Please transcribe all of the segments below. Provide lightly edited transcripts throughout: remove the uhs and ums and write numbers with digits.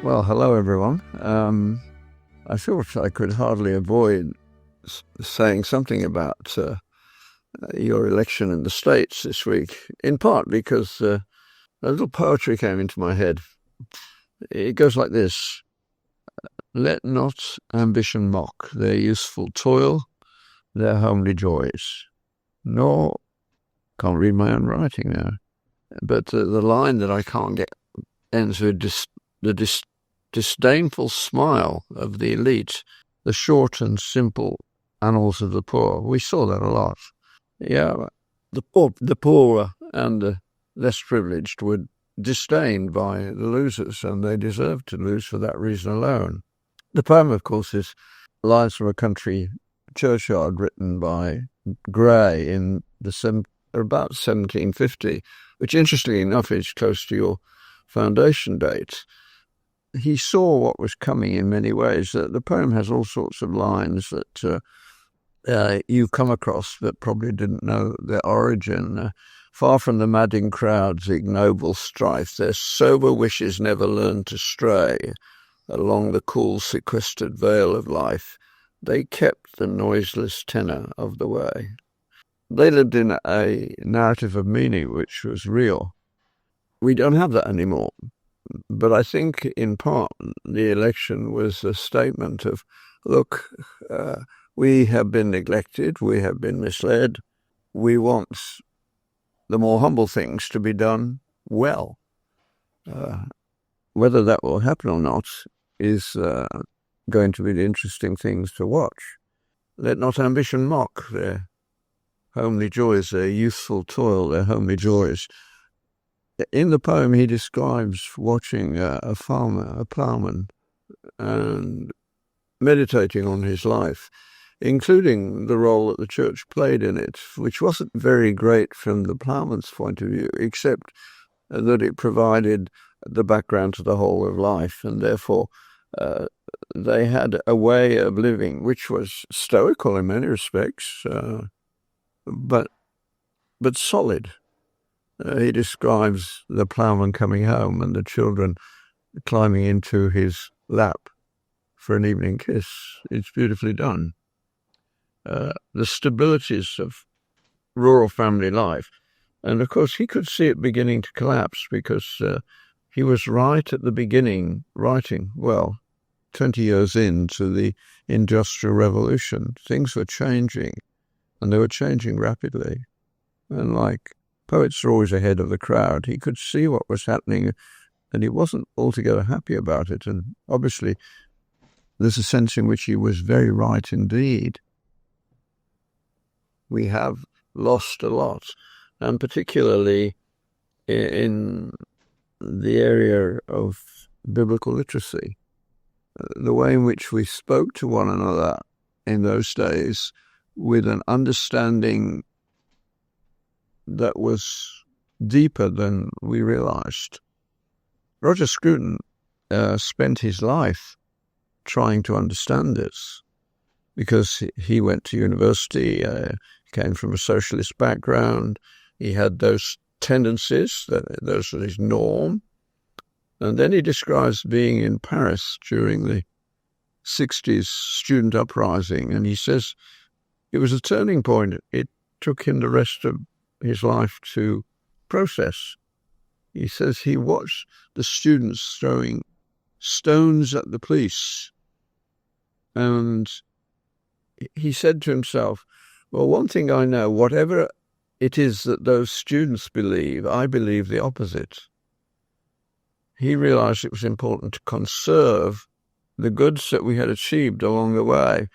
Well, hello everyone. I thought I could hardly avoid saying something about your election in the States this week, in part because a little poetry came into my head. It goes like this: let not ambition mock their useful toil, their homely joys. Nor, can't read my own writing now, but the line that I can't get ends with the disdainful smile of the elite, the short and simple annals of the poor. We saw that a lot. Yeah, the poor and the less privileged were disdained by the losers, and they deserved to lose for that reason alone. The poem, of course, is Lines from a Country Churchyard, written by Gray in about 1750, which, interestingly enough, is close to your foundation date. He saw what was coming in many ways. The poem has all sorts of lines that you come across that probably didn't know their origin. Far from the madding crowd's ignoble strife, their sober wishes never learned to stray along the cool sequestered vale of life. They kept the noiseless tenor of the way. They lived in a narrative of meaning which was real. We don't have that anymore. But I think, in part, the election was a statement of, look, we have been neglected, we have been misled, we want the more humble things to be done well. Whether that will happen or not is going to be the interesting things to watch. Let not ambition mock their homely joys, their youthful toil, their homely joys. In the poem, he describes watching a farmer, a plowman, and meditating on his life, including the role that the church played in it, which wasn't very great from the plowman's point of view, except that it provided the background to the whole of life, and therefore they had a way of living which was stoical in many respects, but solid. He describes the ploughman coming home and the children climbing into his lap for an evening kiss. It's beautifully done. The stabilities of rural family life. And of course, he could see it beginning to collapse because he was right at the beginning, writing, 20 years into the Industrial Revolution. Things were changing, and they were changing rapidly. And like poets are always ahead of the crowd, he could see what was happening, and he wasn't altogether happy about it. And obviously, there's a sense in which he was very right indeed. We have lost a lot, and particularly in the area of biblical literacy. The way in which we spoke to one another in those days with an understanding that was deeper than we realized. Roger Scruton spent his life trying to understand this because he went to university, came from a socialist background. He had those tendencies, those were his norm. And then he describes being in Paris during the 60s student uprising, and he says it was a turning point. It took him the rest of his life to process. He says he watched the students throwing stones at the police, and he said to himself, well, one thing I know, whatever it is that those students believe, I believe the opposite. He realized it was important to conserve the goods that we had achieved along the way,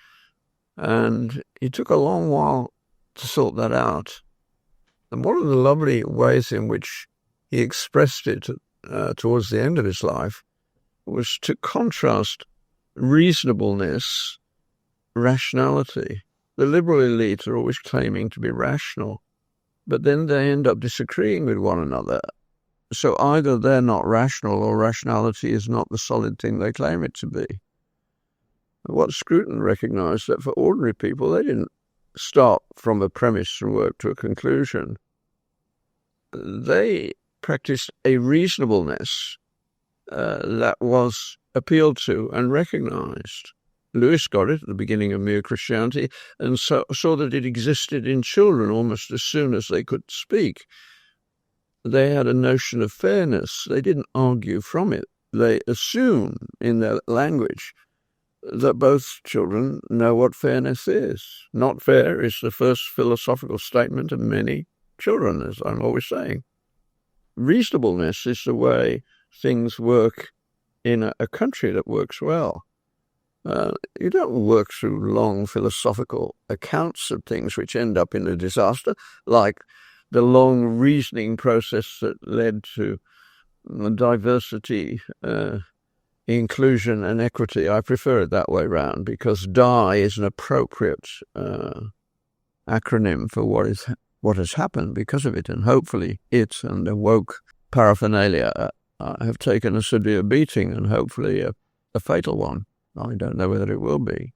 and it took a long while to sort that out. And one of the lovely ways in which he expressed it towards the end of his life was to contrast reasonableness, rationality. The liberal elite are always claiming to be rational, but then they end up disagreeing with one another. So either they're not rational or rationality is not the solid thing they claim it to be. What Scruton recognized that for ordinary people, they didn't start from a premise and work to a conclusion. They practiced a reasonableness that was appealed to and recognized. Lewis got it at the beginning of Mere Christianity and saw that it existed in children almost as soon as they could speak. They had a notion of fairness. They didn't argue from it. They assume in their language that both children know what fairness is. Not fair is the first philosophical statement of many children, as I'm always saying. Reasonableness is the way things work in a country that works well. You don't work through long philosophical accounts of things which end up in a disaster, like the long reasoning process that led to diversity, inclusion and equity. I prefer it that way round because DI is an appropriate acronym for what has happened because of it, and hopefully it and the woke paraphernalia have taken a severe beating and hopefully a fatal one. I don't know whether it will be.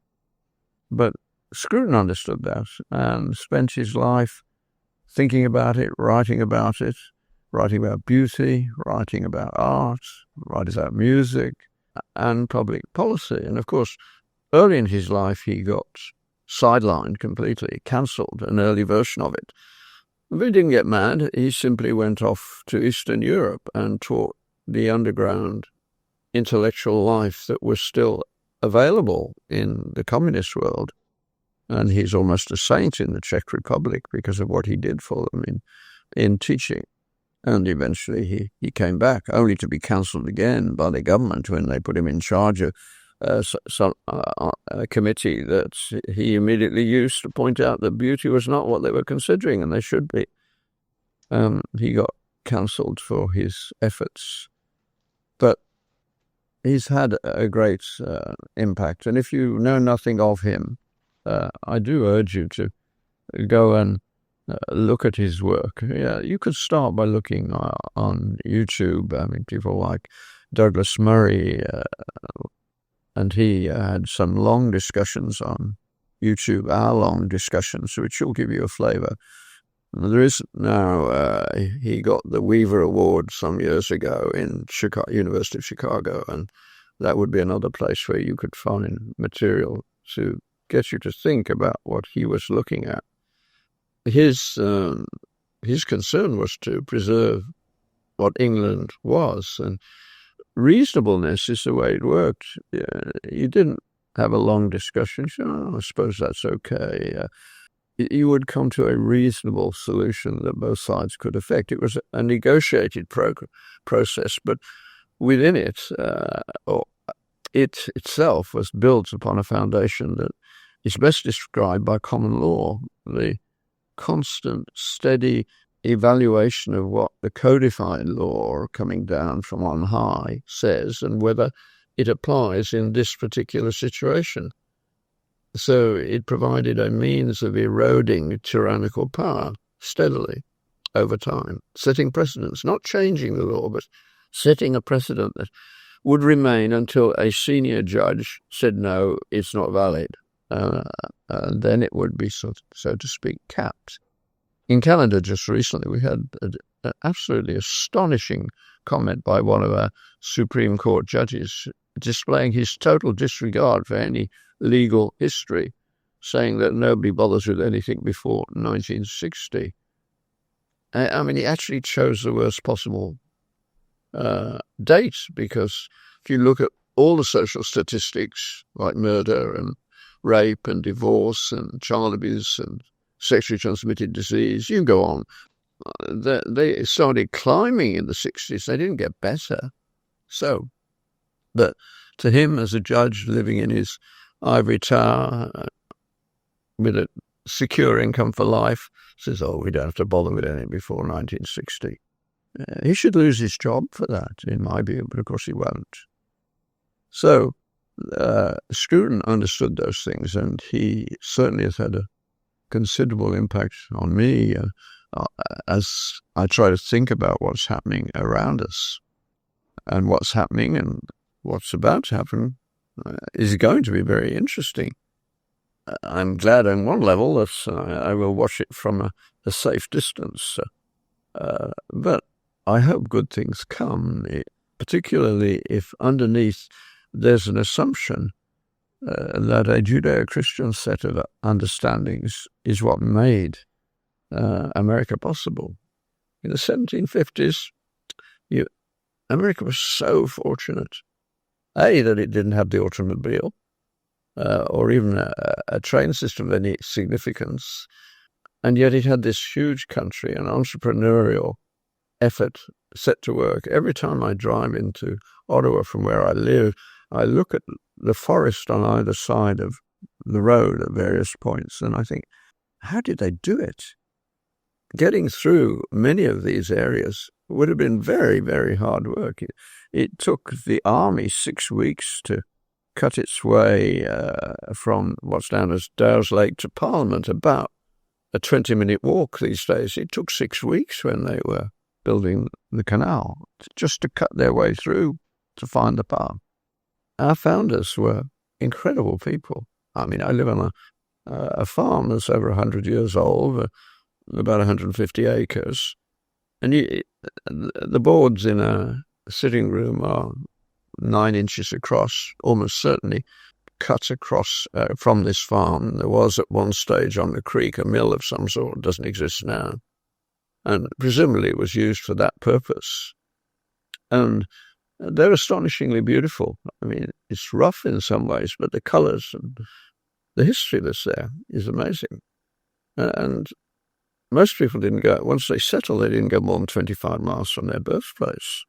But Scruton understood that and spent his life thinking about it, writing about beauty, writing about art, writing about music and public policy. And of course, early in his life, he got sidelined completely, cancelled an early version of it. But he didn't get mad. He simply went off to Eastern Europe and taught the underground intellectual life that was still available in the communist world. And he's almost a saint in the Czech Republic because of what he did for them in teaching. And eventually he came back, only to be cancelled again by the government when they put him in charge of a committee that he immediately used to point out that beauty was not what they were considering, and they should be. He got cancelled for his efforts. But he's had a great impact. And if you know nothing of him, I do urge you to go and look at his work. Yeah, you could start by looking on YouTube. I mean, people like Douglas Murray, and he had some long discussions on YouTube, hour-long discussions, which will give you a flavour. There is now, he got the Weaver Award some years ago in University of Chicago, and that would be another place where you could find material to get you to think about what he was looking at. His concern was to preserve what England was, and reasonableness is the way it worked. You didn't have a long discussion. I suppose that's okay. You would come to a reasonable solution that both sides could affect. It was a negotiated process, but within it, it itself was built upon a foundation that is best described by common law, the constant, steady evaluation of what the codified law coming down from on high says and whether it applies in this particular situation. So it provided a means of eroding tyrannical power steadily over time, setting precedents, not changing the law, but setting a precedent that would remain until a senior judge said, no, it's not valid. And then it would be, so to speak, capped. In Canada, just recently, we had an absolutely astonishing comment by one of our Supreme Court judges displaying his total disregard for any legal history, saying that nobody bothers with anything before 1960. I mean, he actually chose the worst possible date, because if you look at all the social statistics like murder and rape and divorce and child abuse and sexually transmitted disease, you go on. They started climbing in the 60s. They didn't get better. So, but to him as a judge living in his ivory tower with a secure income for life, says, oh, we don't have to bother with anything before 1960. He should lose his job for that, in my view, but of course he won't. So, Scruton understood those things, and he certainly has had a considerable impact on me as I try to think about what's happening around us. And what's happening and what's about to happen is going to be very interesting. I'm glad on one level that I will watch it from a safe distance. But I hope good things come. particularly if underneath there's an assumption that a Judeo-Christian set of understandings is what made America possible. In the 1750s, America was so fortunate, A, that it didn't have the automobile or even a train system of any significance, and yet it had this huge country, an entrepreneurial effort set to work. Every time I drive into Ottawa from where I live, I look at the forest on either side of the road at various points, and I think, how did they do it? Getting through many of these areas would have been very, very hard work. It took the army 6 weeks to cut its way from what's known as Dow's Lake to Parliament, about a 20-minute walk these days. It took 6 weeks when they were building the canal just to cut their way through to find the path. Our founders were incredible people. I mean, I live on a farm that's over 100 years old, about 150 acres. And the boards in a sitting room are 9 inches across, almost certainly cut across from this farm. There was at one stage on the creek a mill of some sort, doesn't exist now. And presumably it was used for that purpose. And they're astonishingly beautiful. I mean, it's rough in some ways, but the colours and the history that's there is amazing. And most people didn't go, once they settled, they didn't go more than 25 miles from their birthplace.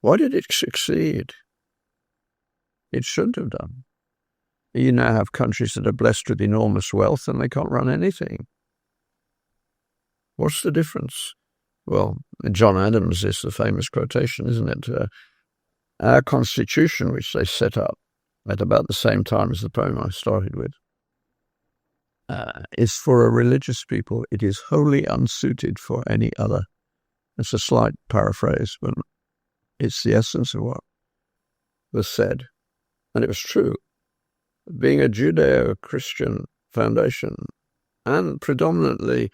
Why did it succeed? It shouldn't have done. You now have countries that are blessed with enormous wealth and they can't run anything. What's the difference? Well, John Adams is the famous quotation, isn't it? Our Constitution, which they set up at about the same time as the poem I started with, is for a religious people. It is wholly unsuited for any other. It's a slight paraphrase, but it's the essence of what was said. And it was true. Being a Judeo-Christian foundation and predominantly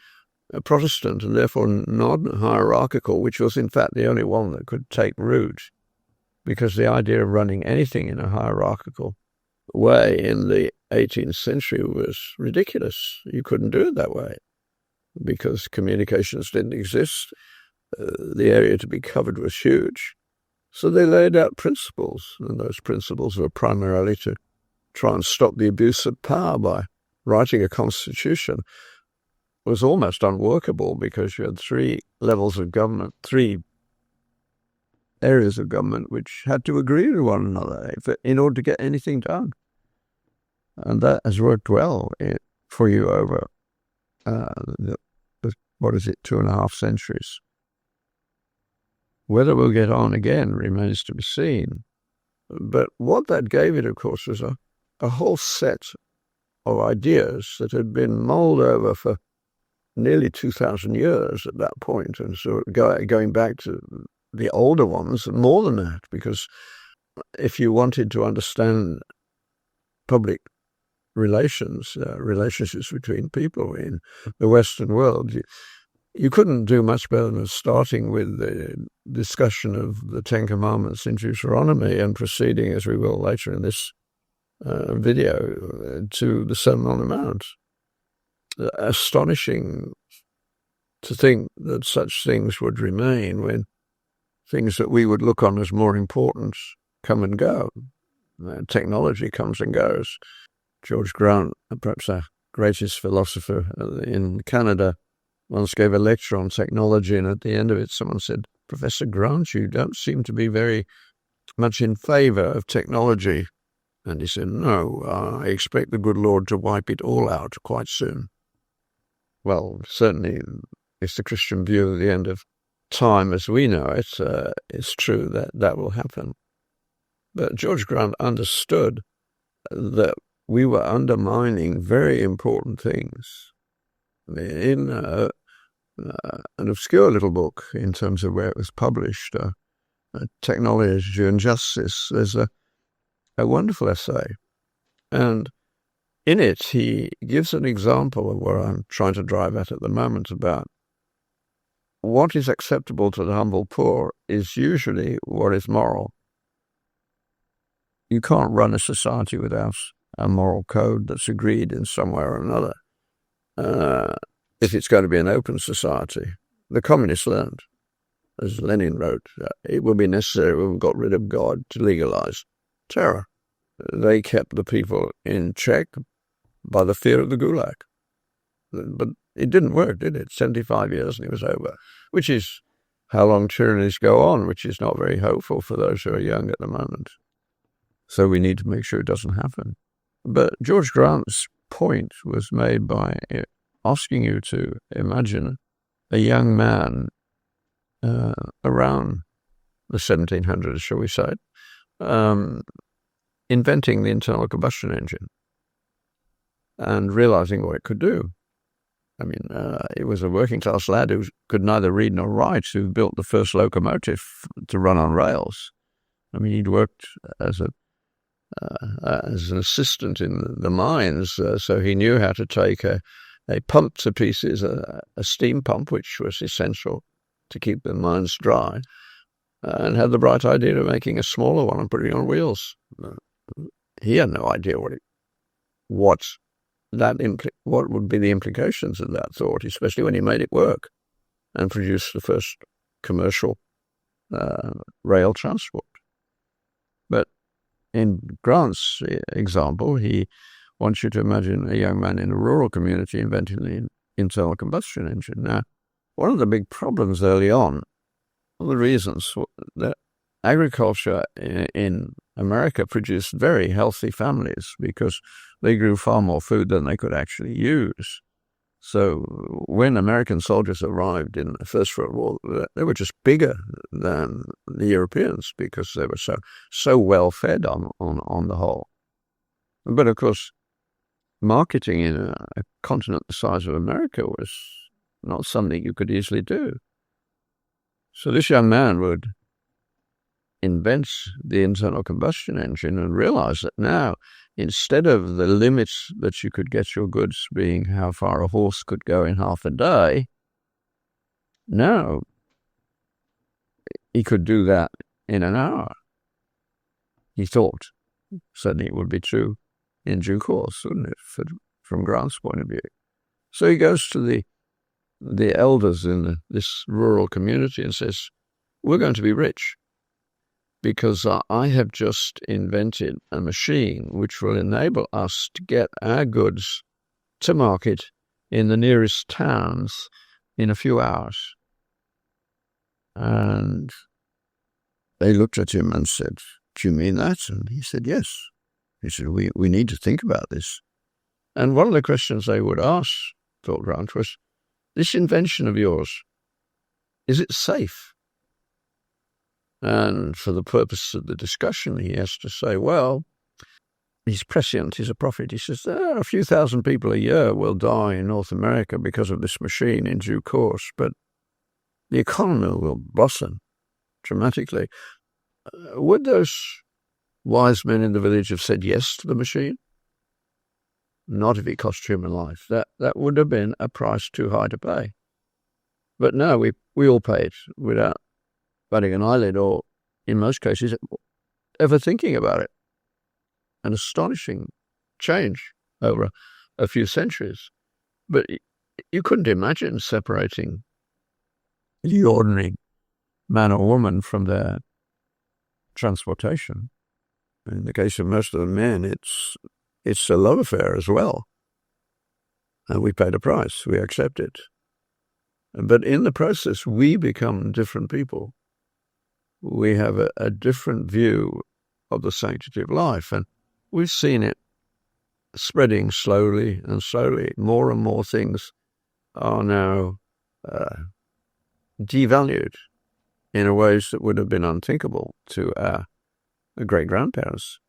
a Protestant and therefore non-hierarchical, which was in fact the only one that could take root, because the idea of running anything in a hierarchical way in the 18th century was ridiculous. You couldn't do it that way because communications didn't exist. The area to be covered was huge. So they laid out principles, and those principles were primarily to try and stop the abuse of power by writing a constitution. It was almost unworkable because you had 3 levels of government, 3 areas of government which had to agree with one another in order to get anything done. And that has worked well for you over, 2.5 centuries. Whether we'll get on again remains to be seen. But what that gave it, of course, was a whole set of ideas that had been mulled over for nearly 2,000 years at that point. And so going back to the older ones, more than that, because if you wanted to understand public relations, relationships between people in the Western world, you couldn't do much better than starting with the discussion of the Ten Commandments in Deuteronomy and proceeding, as we will later in this video, to the Sermon on the Mount. Astonishing to think that such things would remain when things that we would look on as more important come and go. Technology comes and goes. George Grant, perhaps our greatest philosopher in Canada, once gave a lecture on technology, and at the end of it someone said, "Professor Grant, you don't seem to be very much in favour of technology." And he said, "No, I expect the good Lord to wipe it all out quite soon." Well, certainly it's the Christian view of the end of time as we know it. It's true that will happen. But George Grant understood that we were undermining very important things. In an obscure little book in terms of where it was published, Technology and Justice, there's a wonderful essay. And in it, he gives an example of what I'm trying to drive at the moment about what is acceptable to the humble poor is usually what is moral. You can't run a society without a moral code that's agreed in some way or another. If it's going to be an open society, the communists learned, as Lenin wrote, it would be necessary when we got rid of God to legalize terror. They kept the people in check by the fear of the Gulag. But it didn't work, did it? 75 years and it was over, which is how long tyrannies go on, which is not very hopeful for those who are young at the moment. So we need to make sure it doesn't happen. But George Grant's point was made by asking you to imagine a young man around the 1700s, shall we say, inventing the internal combustion engine and realizing what it could do. I mean, it was a working-class lad who could neither read nor write who built the first locomotive to run on rails. I mean, he'd worked as an assistant in the mines, so he knew how to take a pump to pieces, a steam pump, which was essential to keep the mines dry, and had the bright idea of making a smaller one and putting it on wheels. He had no idea what would be the implications of that thought, especially when he made it work and produced the first commercial rail transport. But in Grant's example, he wants you to imagine a young man in a rural community inventing the internal combustion engine. Now, one of the big problems early on, one of the reasons that agriculture in America produced very healthy families because they grew far more food than they could actually use. So when American soldiers arrived in the First World War, they were just bigger than the Europeans because they were so well fed on the whole. But of course, marketing in a continent the size of America was not something you could easily do. So this young man would invent the internal combustion engine and realize that now, instead of the limits that you could get your goods being how far a horse could go in half a day, now he could do that in an hour. He thought. Certainly it would be true in due course, wouldn't it, from Grant's point of view. So he goes to the elders in this rural community and says, we're going to be rich because I have just invented a machine which will enable us to get our goods to market in the nearest towns in a few hours. And they looked at him and said, do you mean that? And he said, yes. He said, we need to think about this. And one of the questions they would ask, thought Grant, was, this invention of yours, is it safe? And for the purpose of the discussion, he has to say, well, he's prescient, he's a prophet. He says, a few thousand people a year will die in North America because of this machine in due course, but the economy will blossom dramatically. Would those wise men in the village have said yes to the machine? Not if it cost human life. That would have been a price too high to pay. But no, we all pay it without batting an eyelid or, in most cases, ever thinking about it. An astonishing change over a few centuries. But you couldn't imagine separating the ordinary man or woman from their transportation. In the case of most of the men, it's a love affair as well. And we pay the price. We accept it. But in the process, we become different people. We have a different view of the sanctity of life. And we've seen it spreading slowly and slowly. More and more things are now devalued in ways that would have been unthinkable to our great-grandparents,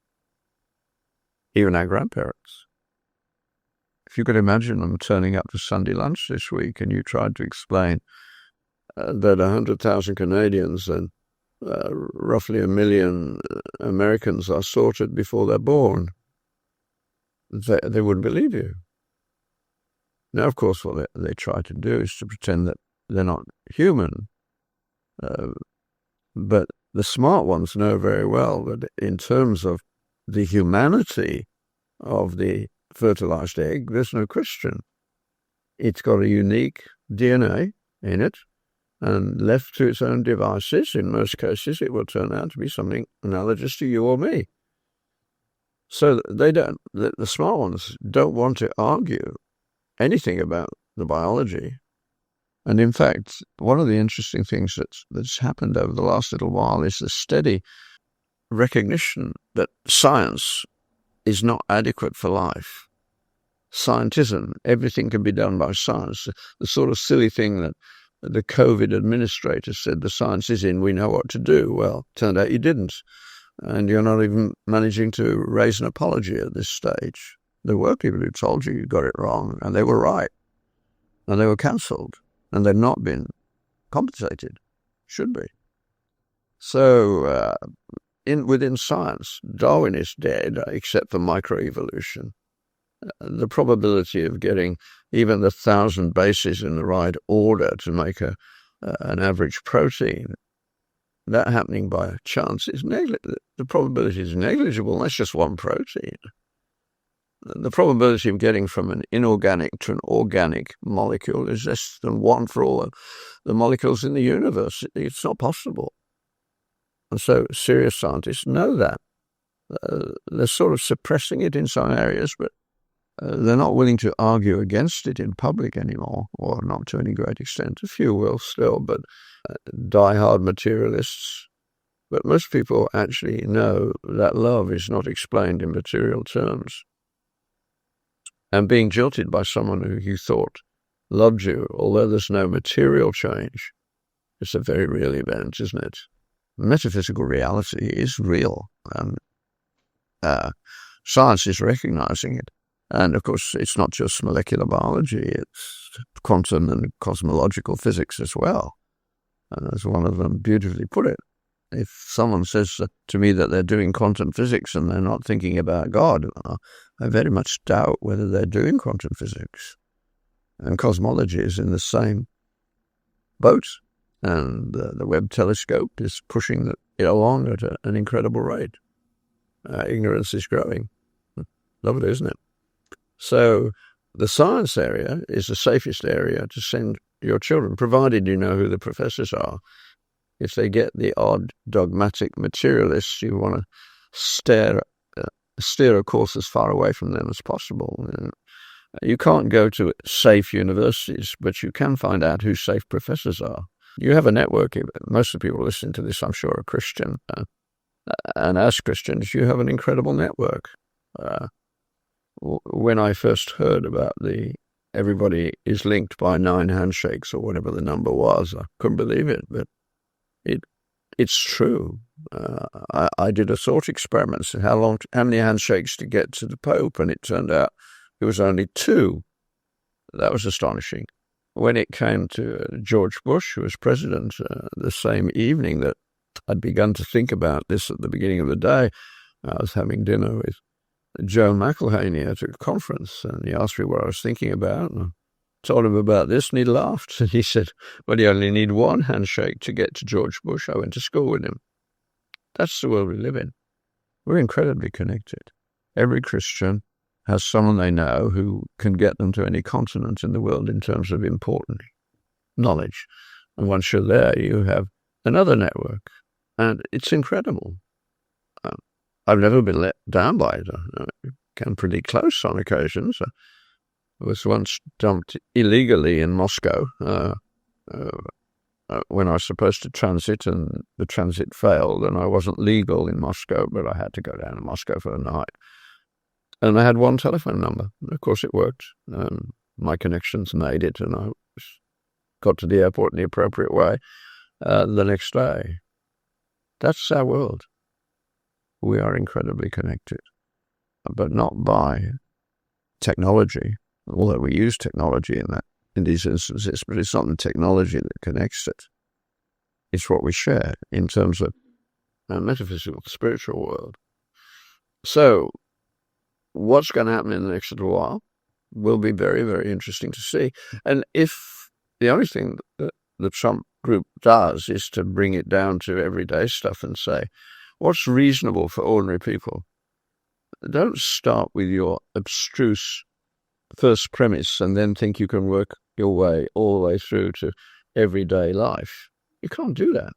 even our grandparents. If you could imagine them turning up to Sunday lunch this week and you tried to explain that 100,000 Canadians and roughly 1 million Americans are sorted before they're born, they wouldn't believe you. Now, of course, what they try to do is to pretend that they're not human. But the smart ones know very well that in terms of the humanity of the fertilized egg, there's no Christian. It's got a unique DNA in it, and left to its own devices, in most cases, it will turn out to be something analogous to you or me. So the smart ones don't want to argue anything about the biology. And in fact, one of the interesting things that's happened over the last little while is the steady recognition that science is not adequate for life. Scientism, everything can be done by science. The sort of silly thing that the COVID administrator said, the science is in, we know what to do. Well, turned out you didn't. And you're not even managing to raise an apology at this stage. There were people who told you got it wrong, and they were right. And they were cancelled, and they've not been compensated. Should be. So within science, Darwin is dead, except for microevolution. The probability of getting even the 1,000 bases in the right order to make an average protein, that happening by chance, is the probability is negligible. That's just one protein. The probability of getting from an inorganic to an organic molecule is less than 1 for all the molecules in the universe. It's not possible. And so serious scientists know that. They're sort of suppressing it in some areas, but they're not willing to argue against it in public anymore, or not to any great extent. A few will still, but die-hard materialists. But most people actually know that love is not explained in material terms. And being jilted by someone who you thought loved you, although there's no material change, it's a very real event, isn't it? Metaphysical reality is real, and science is recognizing it. And, of course, it's not just molecular biology, it's quantum and cosmological physics as well. And as one of them beautifully put it, if someone says to me that they're doing quantum physics and they're not thinking about God, I very much doubt whether they're doing quantum physics. And cosmology is in the same boat, and the Webb telescope is pushing it along at an incredible rate. Ignorance is growing. Lovely, isn't it? So the science area is the safest area to send your children, provided you know who the professors are. If they get the odd dogmatic materialists, you want to steer a course as far away from them as possible. You can't go to safe universities, but you can find out who safe professors are. You have a network. Most of the people listening to this, I'm sure, are Christian. And as Christians, you have an incredible network. When I first heard about everybody is linked by 9 handshakes or whatever the number was, I couldn't believe it, but it's true. I did a thought experiment, so how many handshakes to get to the Pope, and it turned out it was only 2. That was astonishing. When it came to George Bush, who was president, the same evening that I'd begun to think about this at the beginning of the day, I was having dinner with Joe McElhaney at a conference, and he asked me what I was thinking about, and I told him about this, and he laughed, and he said, well, you only need 1 handshake to get to George Bush. I went to school with him. That's the world we live in. We're incredibly connected. Every Christian has someone they know who can get them to any continent in the world in terms of important knowledge. And once you're there, you have another network, and it's incredible. I've never been let down by it. I came pretty close on occasions. I was once dumped illegally in Moscow when I was supposed to transit, and the transit failed, and I wasn't legal in Moscow, but I had to go down to Moscow for the night. And I had 1 telephone number. Of course, it worked. My connections made it, and I got to the airport in the appropriate way the next day. That's our world. We are incredibly connected, but not by technology, although we use technology in these instances, but it's not the technology that connects it. It's what we share in terms of a metaphysical, spiritual world. So what's going to happen in the next little while will be very, very interesting to see. And if the only thing that the Trump group does is to bring it down to everyday stuff and say, what's reasonable for ordinary people? Don't start with your abstruse first premise and then think you can work your way all the way through to everyday life. You can't do that.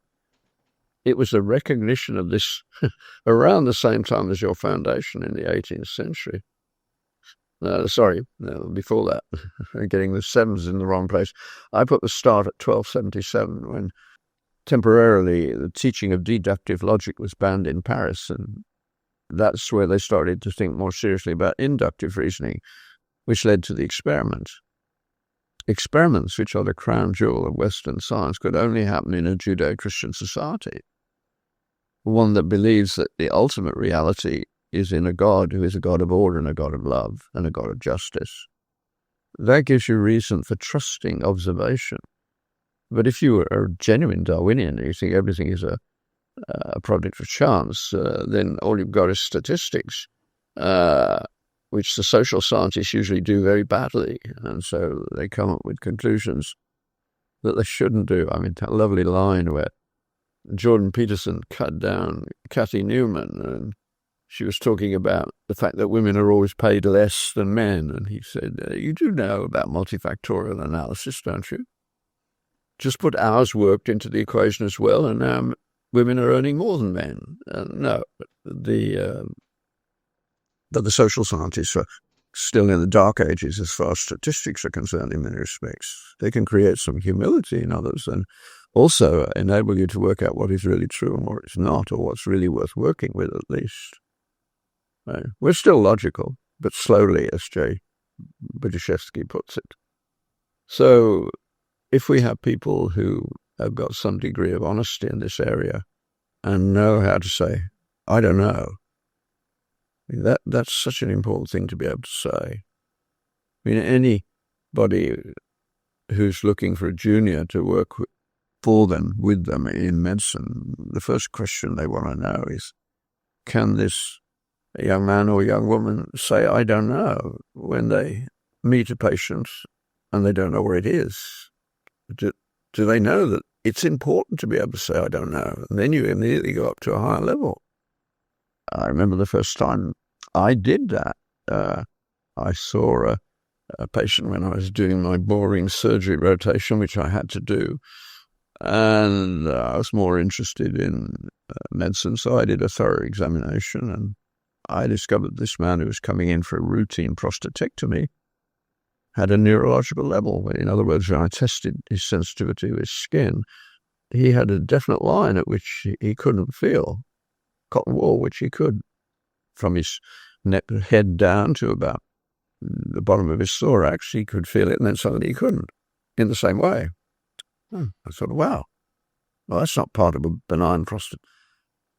It was a recognition of this around the same time as your foundation in the 18th century. Before that, getting the sevens in the wrong place. I put the start at 1277 when temporarily the teaching of deductive logic was banned in Paris, and that's where they started to think more seriously about inductive reasoning, which led to the experiment. Experiments, which are the crown jewel of Western science, could only happen in a Judeo-Christian society, one that believes that the ultimate reality is in a God who is a God of order and a God of love and a God of justice. That gives you reason for trusting observation. But if you are a genuine Darwinian and you think everything is a product of chance, then all you've got is statistics, which the social scientists usually do very badly. And so they come up with conclusions that they shouldn't do. I mean, that lovely line where Jordan Peterson cut down Cathy Newman, and she was talking about the fact that women are always paid less than men. And he said, you do know about multifactorial analysis, don't you? Just put hours worked into the equation as well, and now women are earning more than men. No, but the social scientists are still in the dark ages as far as statistics are concerned in many respects. They can create some humility in others and also enable you to work out what is really true and what is not, or what's really worth working with at least. Right. We're still logical, but slowly, as J. Budziszewski puts it. So if we have people who have got some degree of honesty in this area and know how to say, I don't know, that's such an important thing to be able to say. I mean, anybody who's looking for a junior to work for them, with them in medicine, the first question they want to know is, can this young man or young woman say, I don't know, when they meet a patient and they don't know where it is? Do they know that it's important to be able to say, I don't know? And then you immediately go up to a higher level. I remember the first time I did that. I saw a patient when I was doing my boring surgery rotation, which I had to do. And I was more interested in medicine, so I did a thorough examination, and I discovered this man who was coming in for a routine prostatectomy had a neurological level. In other words, when I tested his sensitivity with skin, he had a definite line at which he couldn't feel cotton wool, which he could, from his head down to about the bottom of his thorax. He could feel it, and then suddenly he couldn't, in the same way. I thought, wow, well, that's not part of a benign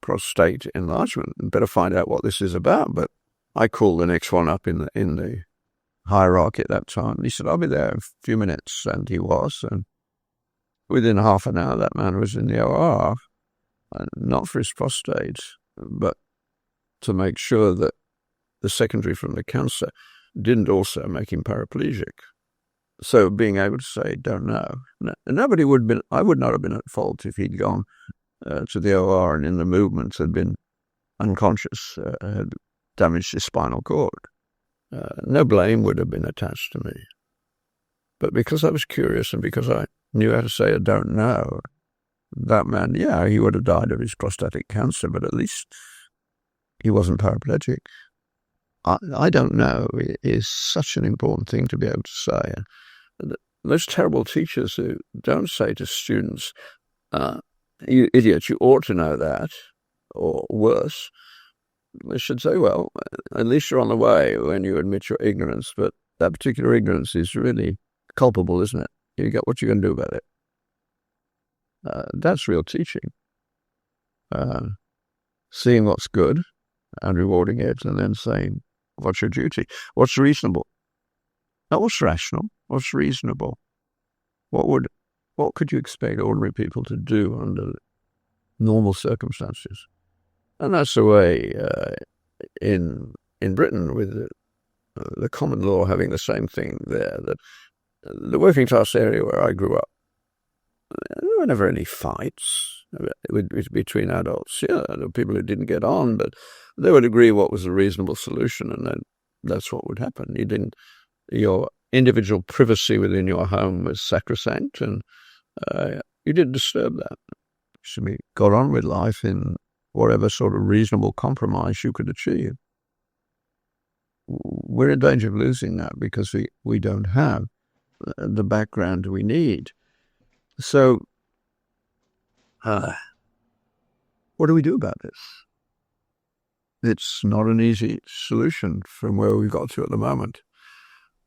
prostate enlargement. Better find out what this is about. But I called the next one up in the hierarchy at that time. And he said, I'll be there in a few minutes. And he was. And within half an hour, that man was in the OR, not for his prostate, but to make sure that the secondary from the cancer didn't also make him paraplegic. So being able to say, don't know. I would not have been at fault if he'd gone to the OR and in the movements had been unconscious, had damaged his spinal cord. No blame would have been attached to me. But because I was curious and because I knew how to say I don't know, that man, he would have died of his prostatic cancer, but at least he wasn't paraplegic. I don't know is such an important thing to be able to say. Those terrible teachers who don't say to students, you idiot, you ought to know that, or worse, they should say, well, at least you're on the way when you admit your ignorance, but that particular ignorance is really culpable, isn't it? You got what you're going to do about it. That's real teaching. Seeing what's good and rewarding it, and then saying, what's your duty? What's reasonable? Not what's rational, what's reasonable. What could you expect ordinary people to do under normal circumstances? And that's the way in Britain, with the common law having the same thing there, that the working class area where I grew up, there were never any fights between adults. Yeah, there were people who didn't get on, but they would agree what was a reasonable solution, and then that's what would happen. Your individual privacy within your home was sacrosanct, and you didn't disturb that. So we got on with life in whatever sort of reasonable compromise you could achieve. We're in danger of losing that because we don't have the background we need. So, what do we do about this? It's not an easy solution from where we've got to at the moment.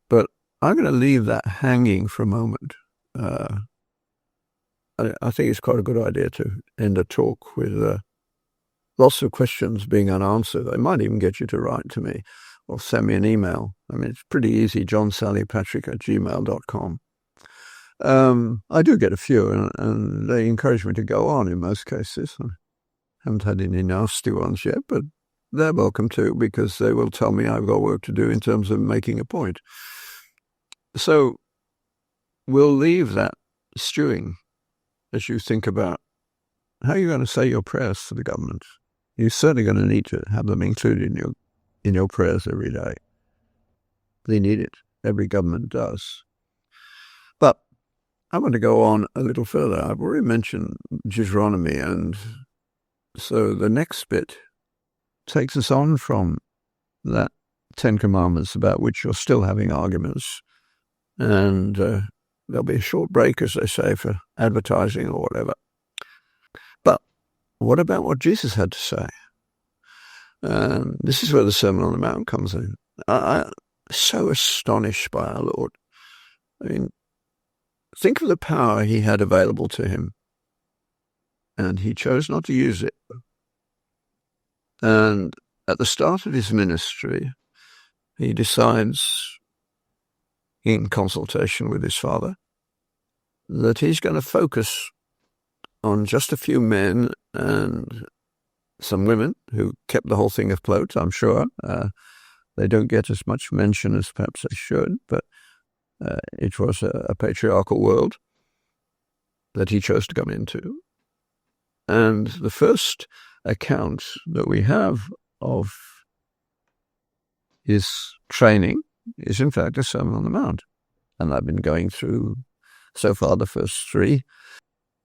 But I'm going to leave that hanging for a moment. I think it's quite a good idea to end a talk with lots of questions being unanswered. I might even get you to write to me or send me an email. I mean, it's pretty easy, johnsallypatrick@gmail.com. I do get a few, and they encourage me to go on in most cases. I haven't had any nasty ones yet, but they're welcome too, because they will tell me I've got work to do in terms of making a point. So we'll leave that stewing as you think about how you're going to say your prayers for the government. You're certainly going to need to have them included in your prayers every day. They need it. Every government does. But I want to go on a little further. I've already mentioned Deuteronomy, and so the next bit takes us on from that Ten Commandments about which you're still having arguments. And there'll be a short break, as they say, for advertising or whatever. But what about what Jesus had to say? This is where the Sermon on the Mount comes in. I'm so astonished by our Lord. I mean, think of the power he had available to him, and he chose not to use it. And at the start of his ministry, he decides, in consultation with his Father, that he's going to focus on just a few men and some women who kept the whole thing afloat, I'm sure. They don't get as much mention as perhaps they should, but it was a patriarchal world that he chose to come into. And the first account that we have of his training is in fact a Sermon on the Mount. And I've been going through so far the first three,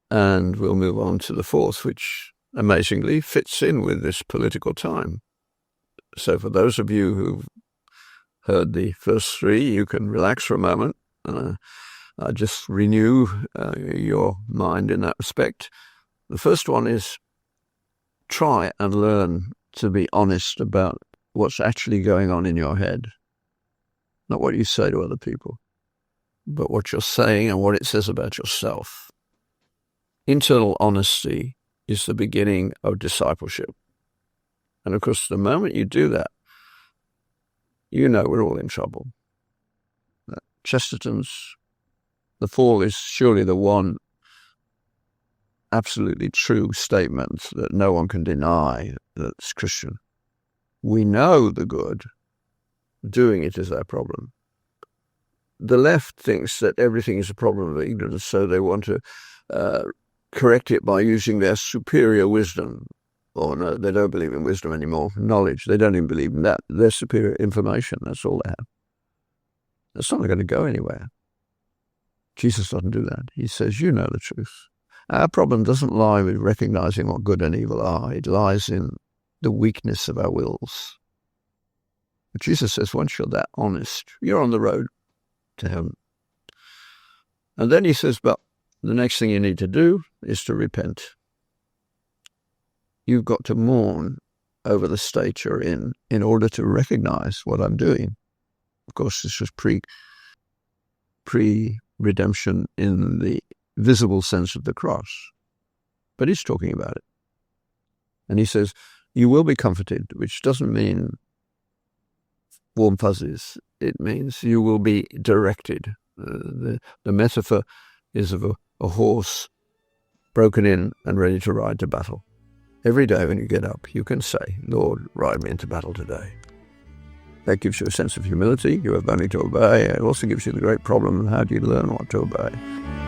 and we'll move on to the fourth, which amazingly fits in with this political time. So for those of you who've heard the first three, you can relax for a moment. I just renew your mind in that respect. The first one is try and learn to be honest about what's actually going on in your head. Not what you say to other people, but what you're saying and what it says about yourself. Internal honesty is the beginning of discipleship. And of course, the moment you do that, you know we're all in trouble. Chesterton's The Fall is surely the one absolutely true statement that no one can deny that's Christian. We know the good. Doing it is our problem. The left thinks that everything is a problem of ignorance, so they want to correct it by using their superior wisdom. Or no, they don't believe in wisdom anymore. Knowledge. They don't even believe in that. Their superior information. That's all they have. That's not going to go anywhere. Jesus doesn't do that. He says, you know the truth. Our problem doesn't lie with recognizing what good and evil are. It lies in the weakness of our wills. But Jesus says, once you're that honest, you're on the road to heaven. And then he says, but the next thing you need to do is to repent. You've got to mourn over the state you're in order to recognize what I'm doing. Of course, this was pre-redemption in the visible sense of the cross. But he's talking about it. And he says, you will be comforted, which doesn't mean warm fuzzies. It means you will be directed. The metaphor is of a horse broken in and ready to ride to battle. Every day when you get up, you can say, Lord, ride me into battle today. That gives you a sense of humility. You have only to obey. It also gives you the great problem of how do you learn what to obey.